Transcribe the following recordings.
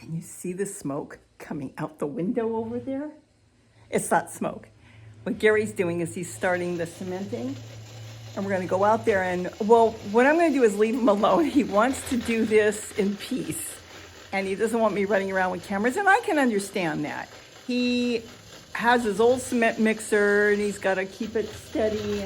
Can you see the smoke coming out the window over there? It's not smoke. What Gary's doing is he's starting the cementing, and we're going to go out there and, well, what I'm going to do is leave him alone. He wants to do this in peace, and he doesn't want me running around with cameras, and I can understand that. He has his old cement mixer, and he's got to keep it steady,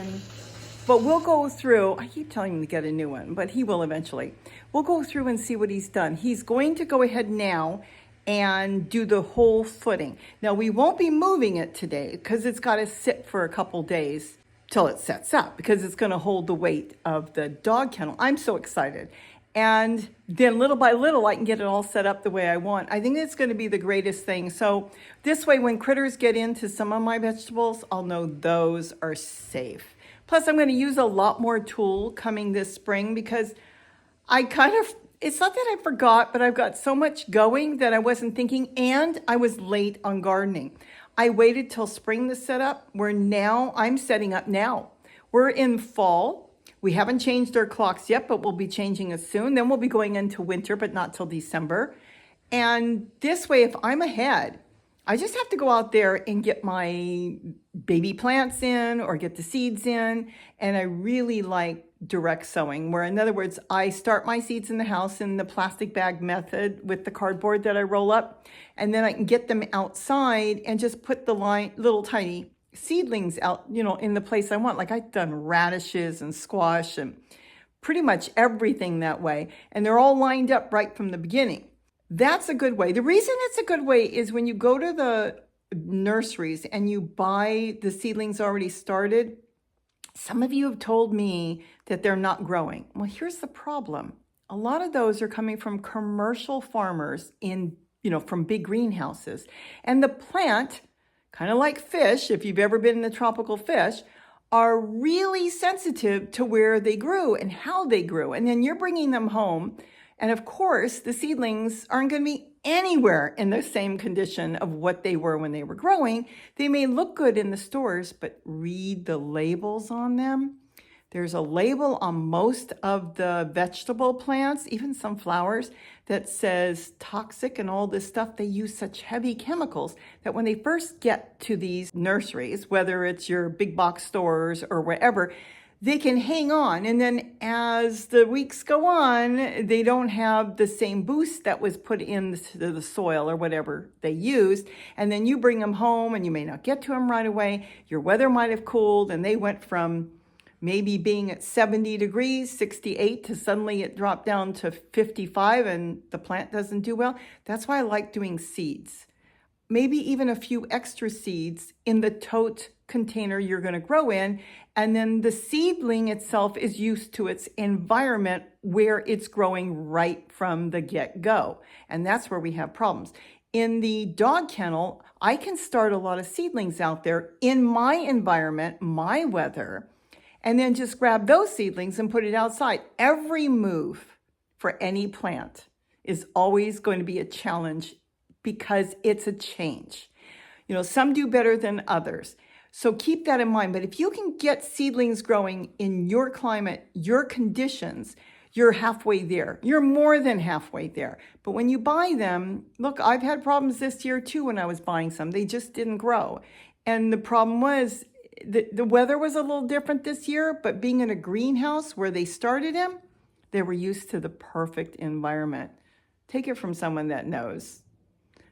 but we'll go through. I keep telling him to get a new one, but he will eventually. We'll go through and see what he's done. He's going to go ahead now and do the whole footing. Now, we won't be moving it today because it's got to sit for a couple days till it sets up, because it's going to hold the weight of the dog kennel. I'm so excited. And then little by little, I can get it all set up the way I want. I think it's going to be the greatest thing. So this way, when critters get into some of my vegetables, I'll know those are safe. Plus, I'm going to use a lot more tulle coming this spring, because it's not that I forgot, but I've got so much going that I wasn't thinking, and I was late on gardening. I waited till spring to set up, I'm setting up now. We're in fall. We haven't changed our clocks yet, but we'll be changing it soon. Then we'll be going into winter, but not till December. And this way, if I'm ahead, I just have to go out there and get my baby plants in or get the seeds in. And I really like direct sowing, where, in other words, I start my seeds in the house in the plastic bag method with the cardboard that I roll up, and then I can get them outside and just put the little tiny seedlings out, in the place I want. Like, I've done radishes and squash and pretty much everything that way. And they're all lined up right from the beginning. That's a good way. The reason it's a good way is when you go to the nurseries and you buy the seedlings already started, some of you have told me that they're not growing. Well, here's the problem. A lot of those are coming from commercial farmers from big greenhouses. And the plant, kind of like fish, if you've ever been in a tropical fish, are really sensitive to where they grew and how they grew. And then you're bringing them home. And of course, the seedlings aren't going to be anywhere in the same condition of what they were when they were growing. They may look good in the stores, but read the labels on them. There's a label on most of the vegetable plants, even some flowers, that says toxic and all this stuff. They use such heavy chemicals that when they first get to these nurseries, whether it's your big box stores or wherever, they can hang on. And then as the weeks go on, they don't have the same boost that was put into the soil or whatever they used. And then you bring them home and you may not get to them right away. Your weather might have cooled and they went from maybe being at 70 degrees, 68, to suddenly it dropped down to 55 and the plant doesn't do well. That's why I like doing seeds. Maybe even a few extra seeds in the tote container you're going to grow in. And then the seedling itself is used to its environment where it's growing right from the get-go. And that's where we have problems. In the dog kennel, I can start a lot of seedlings out there in my environment, my weather, and then just grab those seedlings and put it outside. Every move for any plant is always going to be a challenge because it's a change. Some do better than others. So keep that in mind. But if you can get seedlings growing in your climate, your conditions, you're halfway there. You're more than halfway there. But when you buy them, look, I've had problems this year too when I was buying some. They just didn't grow. And the problem was the weather was a little different this year, but being in a greenhouse where they started them, they were used to the perfect environment. Take it from someone that knows.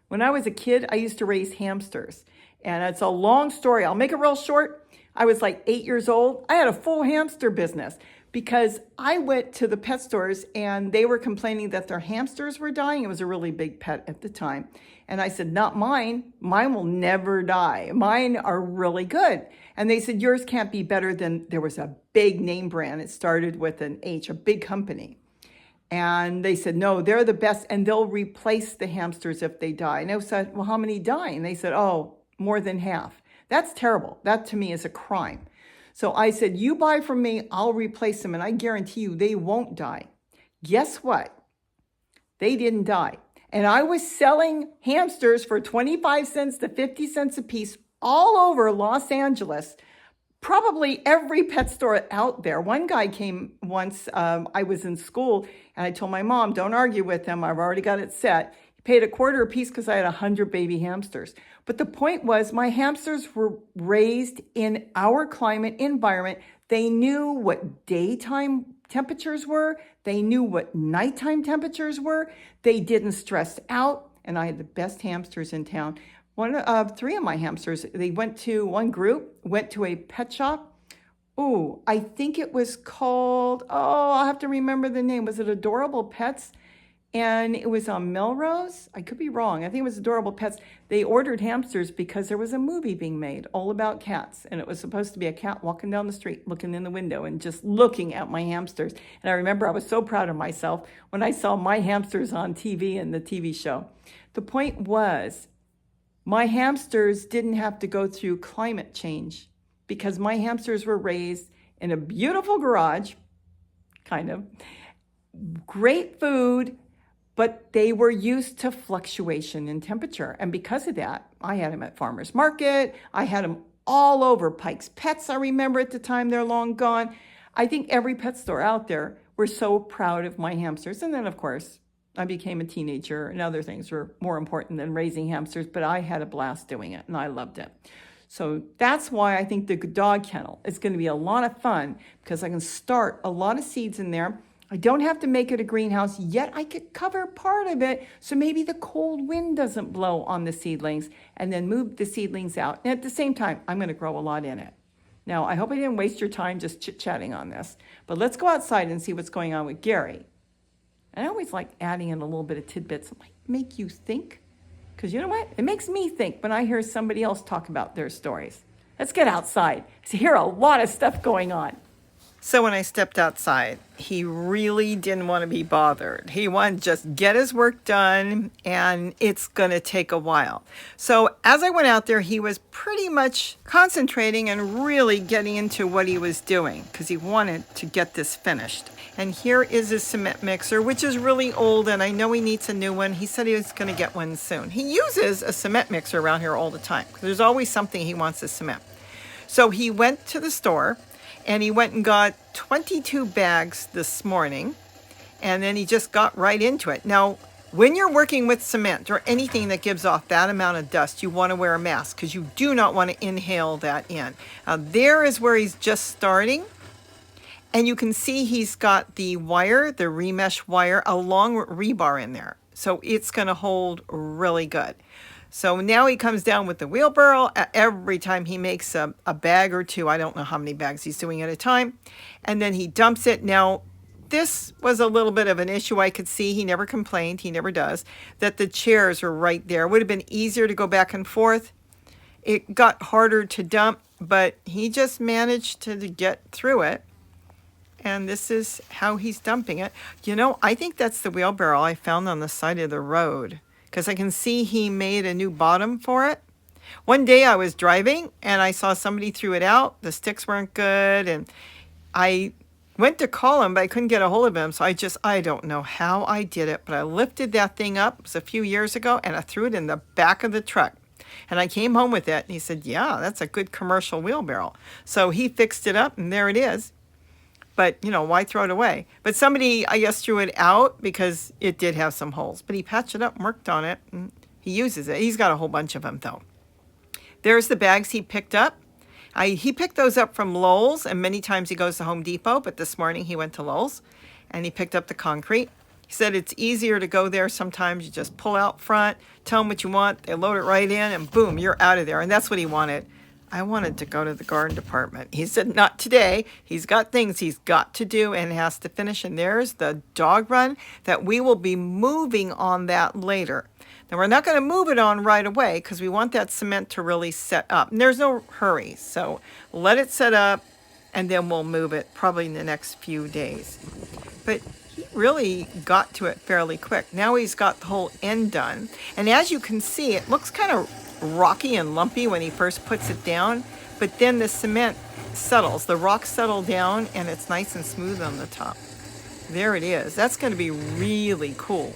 When I was a kid, I used to raise hamsters. And it's a long story. I'll make it real short. I was like 8 years old. I had a full hamster business because I went to the pet stores and they were complaining that their hamsters were dying. It was a really big pet at the time. And I said, not mine. Mine will never die. Mine are really good. And they said, yours can't be better than, there was a big name brand. It started with an H, a big company. And they said, no, they're the best. And they'll replace the hamsters if they die. And I said, well, how many die? And they said, oh, more than half. That's terrible. That to me is a crime. So I said, you buy from me, I'll replace them. And I guarantee you they won't die. Guess what? They didn't die. And I was selling hamsters for 25 cents to 50 cents a piece all over Los Angeles. Probably every pet store out there. One guy came once, I was in school, and I told my mom, don't argue with him. I've already got it set. Paid a quarter a piece because I had 100 baby hamsters. But the point was, my hamsters were raised in our climate environment. They knew what daytime temperatures were. They knew what nighttime temperatures were. They didn't stress out. And I had the best hamsters in town. Three of my hamsters, one group went to a pet shop. Oh, I think it was called, I'll have to remember the name. Was it Adorable Pets? And it was on Melrose. I could be wrong. I think it was Adorable Pets. They ordered hamsters because there was a movie being made all about cats. And it was supposed to be a cat walking down the street, looking in the window and just looking at my hamsters. And I remember I was so proud of myself when I saw my hamsters on TV in the TV show. The point was, my hamsters didn't have to go through climate change because my hamsters were raised in a beautiful garage, kind of, great food, but they were used to fluctuation in temperature. And because of that, I had them at Farmer's Market. I had them all over Pike's Pets. I remember at the time, they're long gone. I think every pet store out there were so proud of my hamsters. And then, of course, I became a teenager and other things were more important than raising hamsters, but I had a blast doing it and I loved it. So that's why I think the dog kennel is going to be a lot of fun because I can start a lot of seeds in there. I don't have to make it a greenhouse, yet I could cover part of it so maybe the cold wind doesn't blow on the seedlings and then move the seedlings out. And at the same time, I'm going to grow a lot in it. Now, I hope I didn't waste your time just chit-chatting on this, but let's go outside and see what's going on with Gary. And I always like adding in a little bit of tidbits that might make you think, because you know what? It makes me think when I hear somebody else talk about their stories. Let's get outside. I hear a lot of stuff going on. So when I stepped outside, he really didn't want to be bothered. He wanted to just get his work done, and it's going to take a while. So as I went out there, he was pretty much concentrating and really getting into what he was doing because he wanted to get this finished. And here is his cement mixer, which is really old, and I know he needs a new one. He said he was going to get one soon. He uses a cement mixer around here all the time because there's always something he wants to cement. So he went to the store, and he went and got 22 bags this morning, and then he just got right into it. Now, when you're working with cement or anything that gives off that amount of dust, you want to wear a mask because you do not want to inhale that in. Now, there is where he's just starting, and you can see he's got the wire, the remesh wire, along with rebar in there. So it's going to hold really good. So now he comes down with the wheelbarrow every time he makes a bag or two. I don't know how many bags he's doing at a time. And then he dumps it. Now, this was a little bit of an issue I could see. He never complained. He never does. That the chairs are right there. It would have been easier to go back and forth. It got harder to dump, but he just managed to get through it. And this is how he's dumping it. You know, I think that's the wheelbarrow I found on the side of the road, because I can see he made a new bottom for it. One day I was driving and I saw somebody threw it out. The sticks weren't good, and I went to call him, but I couldn't get a hold of him. So I don't know how I did it, but I lifted that thing up. It was a few years ago, and I threw it in the back of the truck. And I came home with it, and he said, yeah, that's a good commercial wheelbarrow. So he fixed it up, and there it is. But, you know, why throw it away? But somebody, I guess, threw it out because it did have some holes. But he patched it up and worked on it, and he uses it. He's got a whole bunch of them, though. There's the bags he picked up. He picked those up from Lowe's, and many times he goes to Home Depot. But this morning he went to Lowe's, and he picked up the concrete. He said it's easier to go there sometimes. You just pull out front, tell them what you want. They load it right in, and boom, you're out of there. And that's what he wanted. I wanted to go to the garden department. He said, not today. He's got things he's got to do and has to finish. And there's the dog run that we will be moving on that later. Now, we're not going to move it on right away because we want that cement to really set up. And there's no hurry. So let it set up, and then we'll move it probably in the next few days. But he really got to it fairly quick. Now he's got the whole end done. And as you can see, it looks kind of rocky and lumpy when he first puts it down, but then the cement settles, the rocks settle down, and it's nice and smooth on the top. There it is. That's going to be really cool.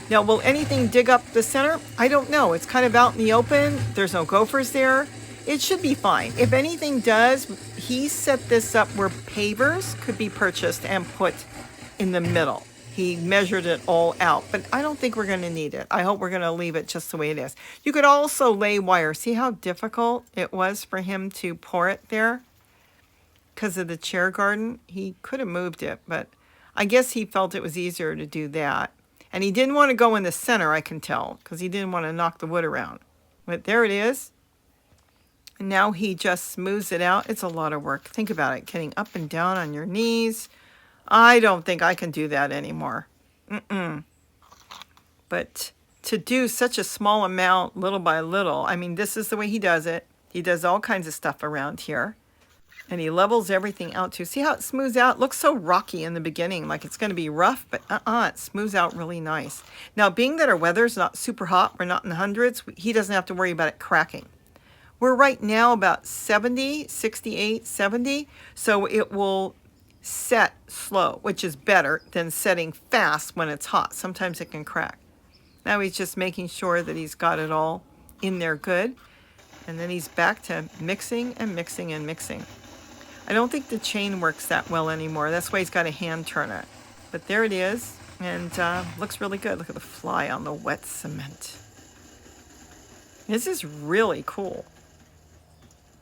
Now, will anything dig up the center? I don't know. It's kind of out in the open. There's no gophers there. It should be fine. If anything does, he set this up where pavers could be purchased and put in the middle. He measured it all out, but I don't think we're going to need it. I hope we're going to leave it just the way it is. You could also lay wire. See how difficult it was for him to pour it there? Because of the chair garden. He could have moved it, but I guess he felt it was easier to do that. And he didn't want to go in the center, I can tell, because he didn't want to knock the wood around. But there it is. And now he just smooths it out. It's a lot of work. Think about it, getting up and down on your knees. I don't think I can do that anymore. But to do such a small amount, little by little, I mean, this is the way he does it. He does all kinds of stuff around here. And he levels everything out too. See how it smooths out? It looks so rocky in the beginning, like it's going to be rough, but it smooths out really nice. Now, being that our weather's not super hot, we're not in the hundreds, he doesn't have to worry about it cracking. We're right now about 70, 68, 70, so it will set slow, which is better than setting fast when it's hot. Sometimes it can crack. Now he's just making sure that he's got it all in there good, and then he's back to mixing and mixing and mixing. I don't think the chain works that well anymore. That's why he's got to hand turn it. But there it is, and looks really good. Look at the fly on the wet cement. This is really cool.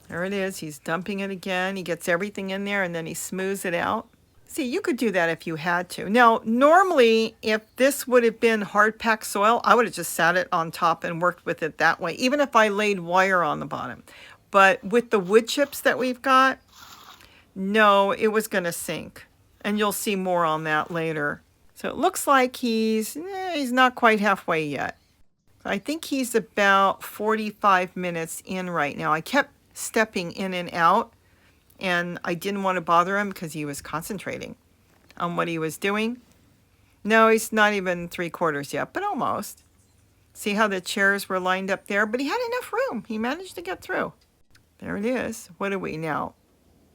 There it is. He's dumping it again. He gets everything in there, and then he smooths it out. See, you could do that if you had to. Now, normally, if this would have been hard-packed soil, I would have just sat it on top and worked with it that way, even if I laid wire on the bottom. But with the wood chips that we've got, no, it was going to sink. And you'll see more on that later. So it looks like he's not quite halfway yet. I think he's about 45 minutes in right now. I kept stepping in and out, and I didn't want to bother him because he was concentrating on what he was doing. No, he's not even 3/4 yet, but almost. See how the chairs were lined up there? But he had enough room. He managed to get through. There it is. What are we now?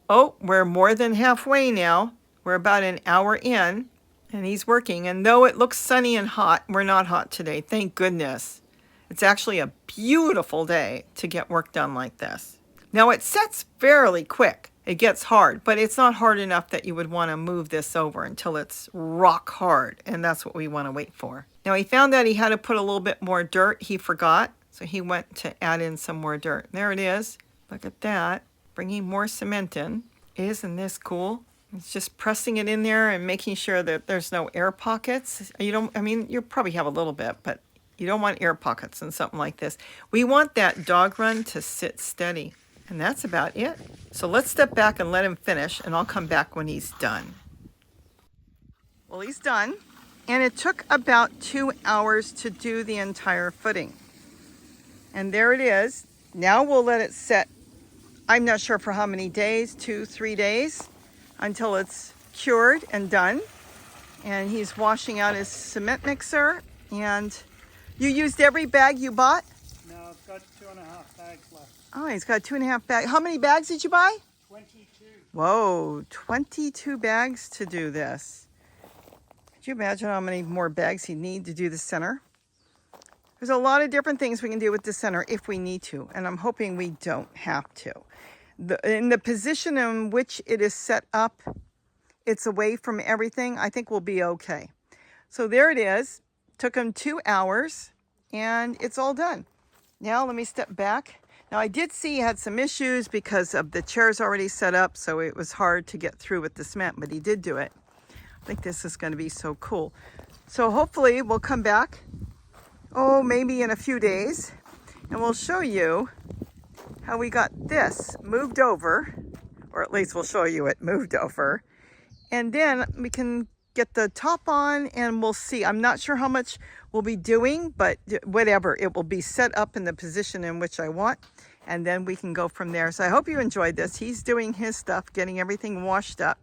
Oh, we're more than halfway now. We're about an hour in, and he's working. And though it looks sunny and hot, we're not hot today. Thank goodness. It's actually a beautiful day to get work done like this. Now, it sets fairly quick. It gets hard, but it's not hard enough that you would want to move this over until it's rock hard, and that's what we want to wait for. Now, he found that he had to put a little bit more dirt. He forgot, so he went to add in some more dirt. There it is. Look at that. Bringing more cement in. Isn't this cool? It's just pressing it in there and making sure that there's no air pockets. You probably have a little bit, but you don't want air pockets in something like this. We want that dog run to sit steady. And that's about it. So let's step back and let him finish, and I'll come back when he's done. Well, he's done, and it took about 2 hours to do the entire footing. And there it is. Now we'll let it set. I'm not sure for how many days, 2-3 days, until it's cured and done. And he's washing out his cement mixer. And you used every bag you bought? No, I've got 2.5 bags left. Oh, he's got 2.5 bags. How many bags did you buy? 22. Whoa, 22 bags to do this. Could you imagine how many more bags he'd need to do the center? There's a lot of different things we can do with the center if we need to, and I'm hoping we don't have to. In the position in which it is set up, it's away from everything, I think we'll be okay. So there it is. Took him 2 hours, and it's all done. Now let me step back. Now, I did see he had some issues because of the chairs already set up, so it was hard to get through with the cement, but he did do it. I think this is going to be so cool. So hopefully we'll come back, maybe in a few days, and we'll show you how we got this moved over, or at least we'll show you it moved over, and then we can get the top on, and we'll see. I'm not sure how much we'll be doing, but whatever, it will be set up in the position in which I want, and then we can go from there. So I hope you enjoyed this. He's doing his stuff, getting everything washed up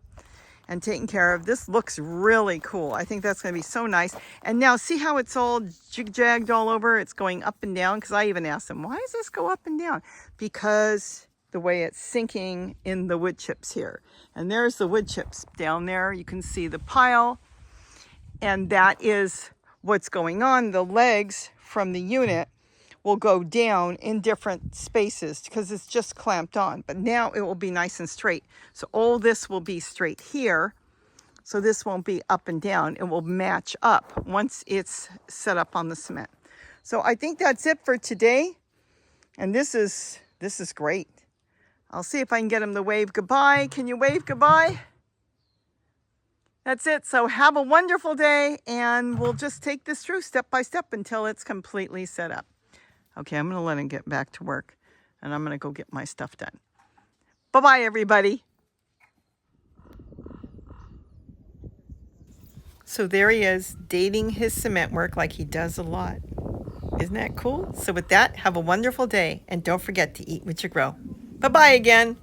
and taken care of. This looks really cool. I think that's going to be so nice. And now see how it's all jig-jagged all over? It's going up and down, because I even asked him, why does this go up and down? Because the way it's sinking in the wood chips here. And there's the wood chips down there. You can see the pile, and that is what's going on. The legs from the unit will go down in different spaces because it's just clamped on, but now it will be nice and straight. So all this will be straight here. So this won't be up and down. It will match up once it's set up on the cement. So I think that's it for today. And this is great. I'll see if I can get him to wave goodbye. Can you wave goodbye? That's it. So have a wonderful day, and we'll just take this through step by step until it's completely set up. Okay, I'm going to let him get back to work, and I'm going to go get my stuff done. Bye-bye, everybody. So there he is, dating his cement work like he does a lot. Isn't that cool? So with that, have a wonderful day, and don't forget to eat what you grow. Bye-bye again.